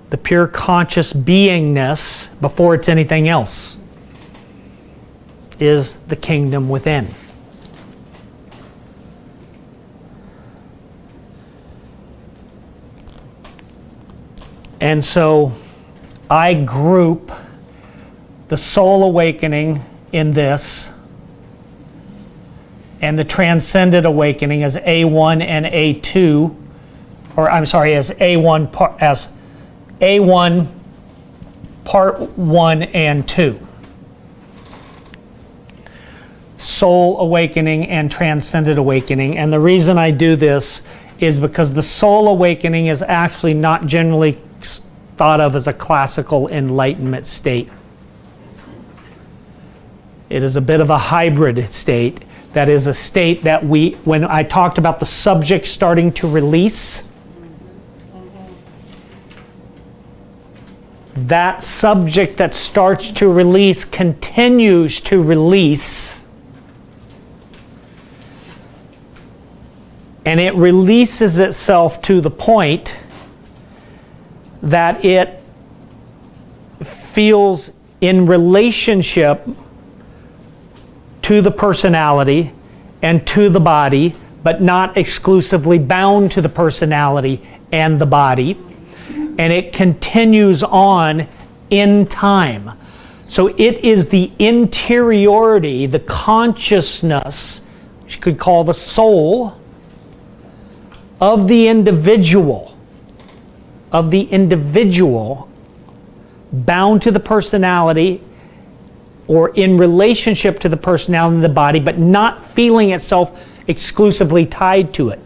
the pure conscious beingness, before it's anything else, is the kingdom within. And so I group the soul awakening in this and the transcendent awakening as A1 and A2, or I'm sorry, as A1 part 1 and 2. Soul awakening and transcendent awakening. And the reason I do this is because the soul awakening is actually not generally thought of as a classical enlightenment state. It is a bit of a hybrid state. That is a state that when I talked about the subject starting to release, that subject that starts to release continues to release, and it releases itself to the point that it feels in relationship to the personality and to the body, but not exclusively bound to the personality and the body. And it continues on in time. So it is the interiority, the consciousness, which you could call the soul, of the individual, bound to the personality or in relationship to the personality and the body, but not feeling itself exclusively tied to it.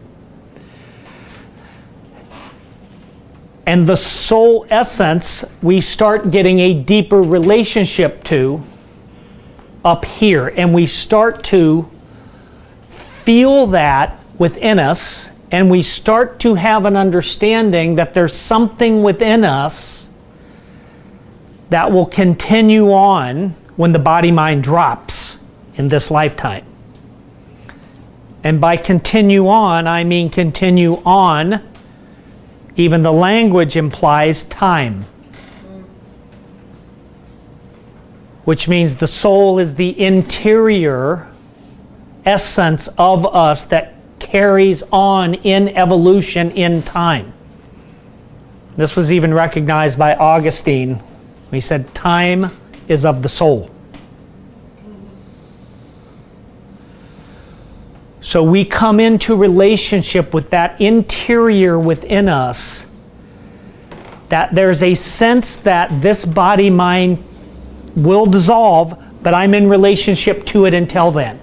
And the soul essence, we start getting a deeper relationship to up here. And we start to feel that within us. And we start to have an understanding that there's something within us that will continue on when the body-mind drops in this lifetime. And by continue on, I mean continue on. Even the language implies time. Which means the soul is the interior essence of us that carries on in evolution in time. This was even recognized by Augustine. He said, time is of the soul. So we come into relationship with that interior within us, that there's a sense that this body-mind will dissolve, but I'm in relationship to it until then.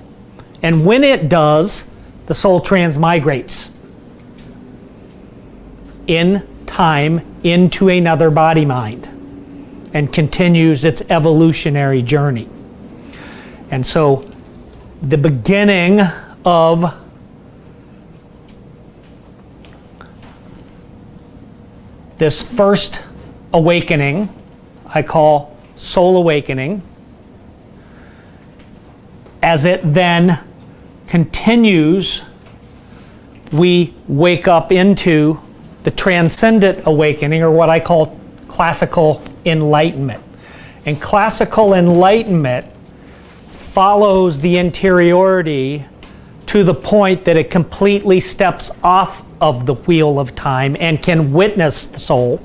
And when it does, the soul transmigrates in time into another body-mind and continues its evolutionary journey. And so the beginning of this first awakening, I call soul awakening, as it then continues, we wake up into the transcendent awakening, or what I call classical enlightenment. And classical enlightenment follows the interiority to the point that it completely steps off of the wheel of time and can witness the soul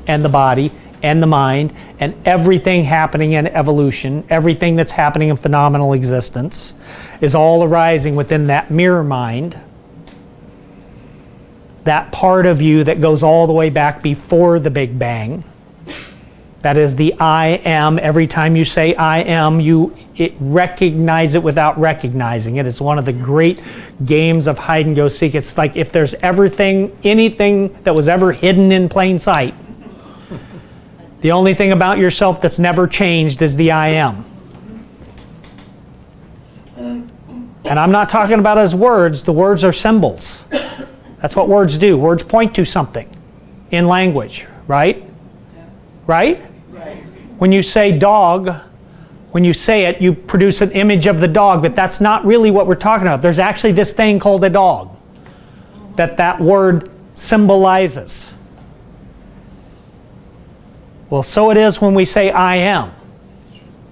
and the body and the mind and everything happening in evolution, everything that's happening in phenomenal existence is all arising within that mirror mind, that part of you that goes all the way back before the Big Bang. That is the I am. Every time you say I am, it recognize it without recognizing it. It's one of the great games of hide and go seek. It's like if there's anything that was ever hidden in plain sight, the only thing about yourself that's never changed is the I am. And I'm not talking about as words. The words are symbols. That's what words do. Words point to something in language, right? Right? When you say dog, when you say it, you produce an image of the dog, but that's not really what we're talking about. There's actually this thing called a dog that word symbolizes. Well, so it is when we say I am.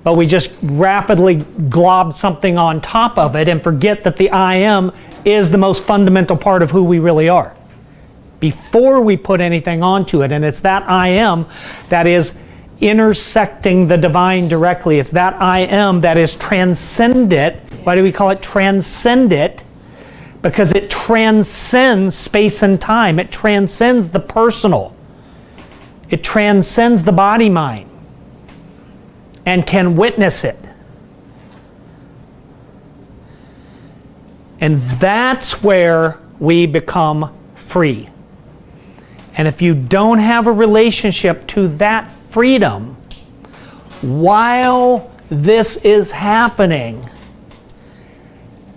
But we just rapidly glob something on top of it and forget that the I am is the most fundamental part of who we really are. Before we put anything onto it, and it's that I am that is intersecting the divine directly. It's that I am that is transcendent. Why do we call it transcendent? Because it transcends space and time. It transcends the personal. It transcends the body-mind and can witness it. And that's where we become free. And if you don't have a relationship to that freedom, while this is happening,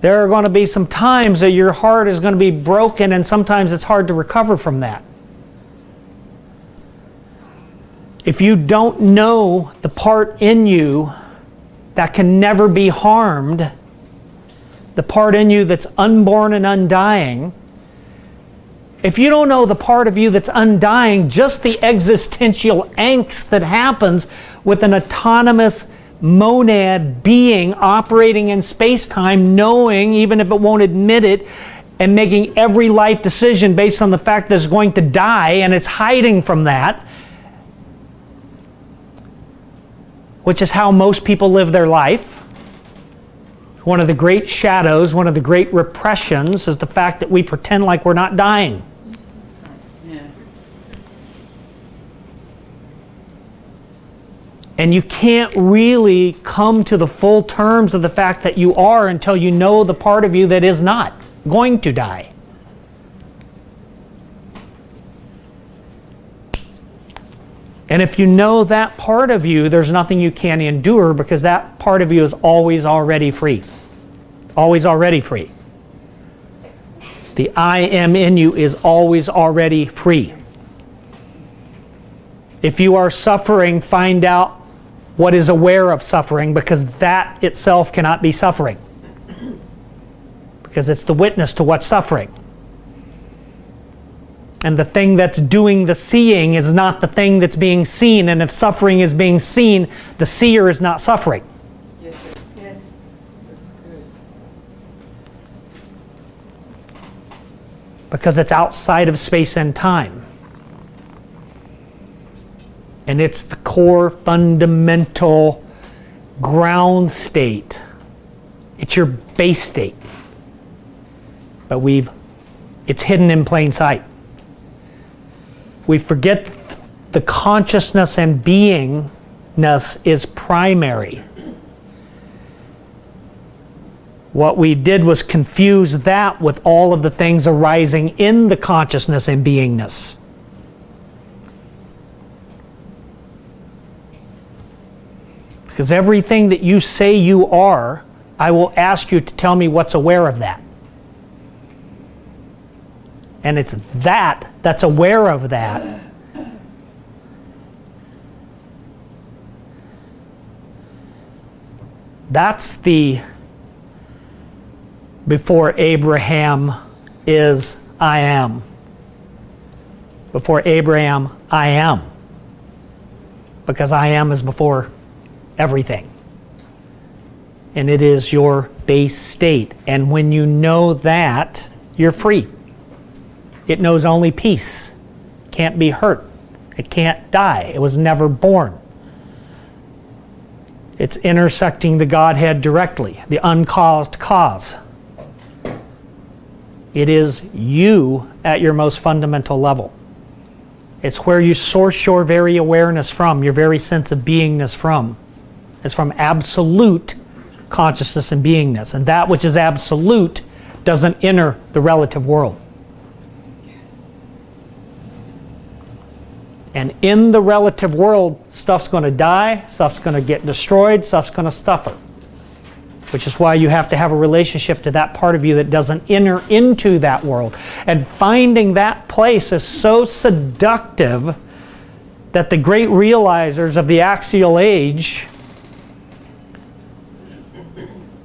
there are going to be some times that your heart is going to be broken, and sometimes it's hard to recover from that. If you don't know the part in you that can never be harmed, the part in you that's unborn and undying, if you don't know the part of you that's undying, just the existential angst that happens with an autonomous monad being operating in space-time, knowing, even if it won't admit it, and making every life decision based on the fact that it's going to die, and it's hiding from that, which is how most people live their life. One of the great shadows, one of the great repressions is the fact that we pretend like we're not dying. Yeah. And you can't really come to the full terms of the fact that you are until you know the part of you that is not going to die. And if you know that part of you, there's nothing you can endure, because that part of you is always already free. Always already free. The I am in you is always already free. If you are suffering, find out what is aware of suffering, because that itself cannot be suffering. Because it's the witness to what's suffering. And the thing that's doing the seeing is not the thing that's being seen. And if suffering is being seen, the seer is not suffering. Yes, sir. Yes. That's good. Because it's outside of space and time. And it's the core, fundamental ground state. It's your base state. But it's hidden in plain sight. We forget the consciousness and beingness is primary. What we did was confuse that with all of the things arising in the consciousness and beingness. Because everything that you say you are, I will ask you to tell me what's aware of that. And it's that that's aware of that. That's the before Abraham is I am. Before Abraham, I am. Because I am is before everything. And it is your base state. And when you know that, you're free. It knows only peace. It can't be hurt. It can't die. It was never born. It's intersecting the Godhead directly, the uncaused cause. It is you at your most fundamental level. It's where you source your very awareness from, your very sense of beingness from. It's from absolute consciousness and beingness. And that which is absolute doesn't enter the relative world. And in the relative world, stuff's going to die, stuff's going to get destroyed, stuff's going to suffer. Which is why you have to have a relationship to that part of you that doesn't enter into that world. And finding that place is so seductive that the great realizers of the axial age,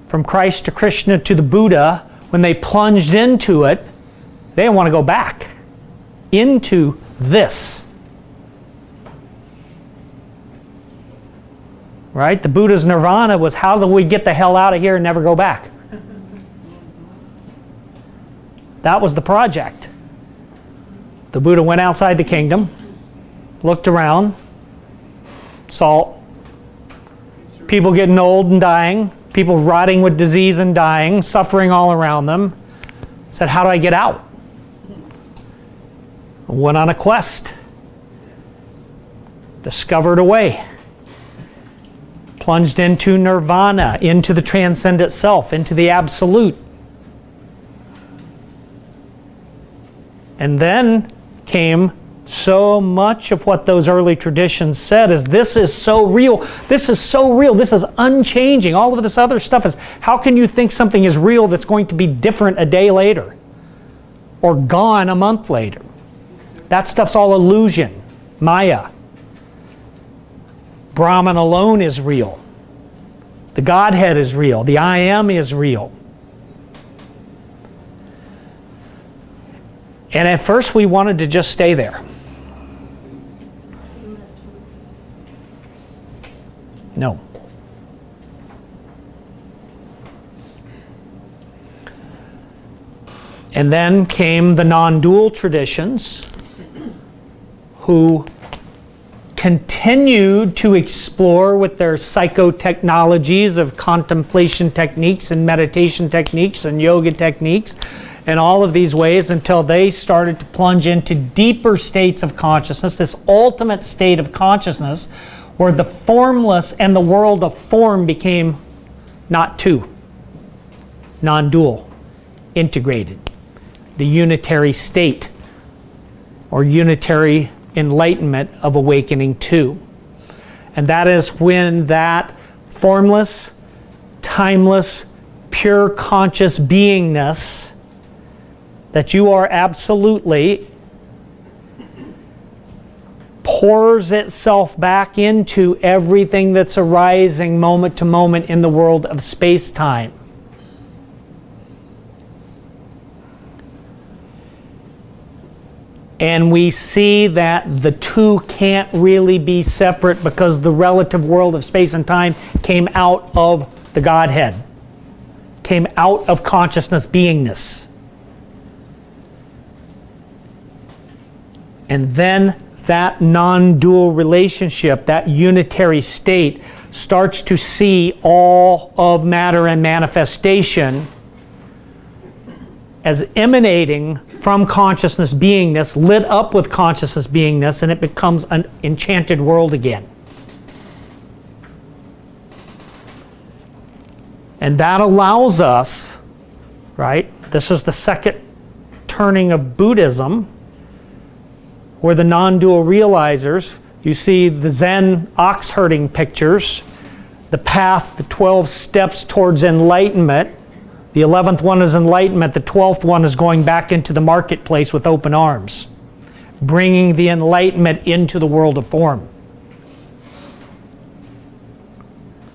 from Christ to Krishna to the Buddha, when they plunged into it, they didn't want to go back into this. right? The Buddha's nirvana was, how do we get the hell out of here and never go back? That was the project. The Buddha went outside the kingdom, looked around, saw people getting old and dying, people rotting with disease and dying, suffering all around them. Said, how do I get out? Went on a quest. Discovered a way. Plunged into nirvana, into the transcendent self, into the absolute. And then came so much of what those early traditions said is, this is so real, this is so real, this is unchanging. All of this other stuff is, how can you think something is real that's going to be different a day later or gone a month later? That stuff's all illusion, Maya. Brahman alone is real. The Godhead is real. The I Am is real. And at first we wanted to just stay there. No. And then came the non-dual traditions, who continued to explore with their psychotechnologies of contemplation techniques and meditation techniques and yoga techniques and all of these ways, until they started to plunge into deeper states of consciousness, this ultimate state of consciousness where the formless and the world of form became not two, non-dual, integrated. The unitary state, or unitary enlightenment of awakening two. And that is when that formless, timeless, pure conscious beingness that you are absolutely pours itself back into everything that's arising moment to moment in the world of space-time. And we see that the two can't really be separate, because the relative world of space and time came out of the Godhead, came out of consciousness beingness. And then that non-dual relationship, that unitary state, starts to see all of matter and manifestation as emanating from consciousness beingness, lit up with consciousness beingness, and it becomes an enchanted world again. And that allows us, right? This is the second turning of Buddhism, where the non-dual realizers, you see the Zen ox herding pictures, the path, the 12 steps towards enlightenment. The 11th one is enlightenment. The 12th one is going back into the marketplace with open arms, bringing the enlightenment into the world of form.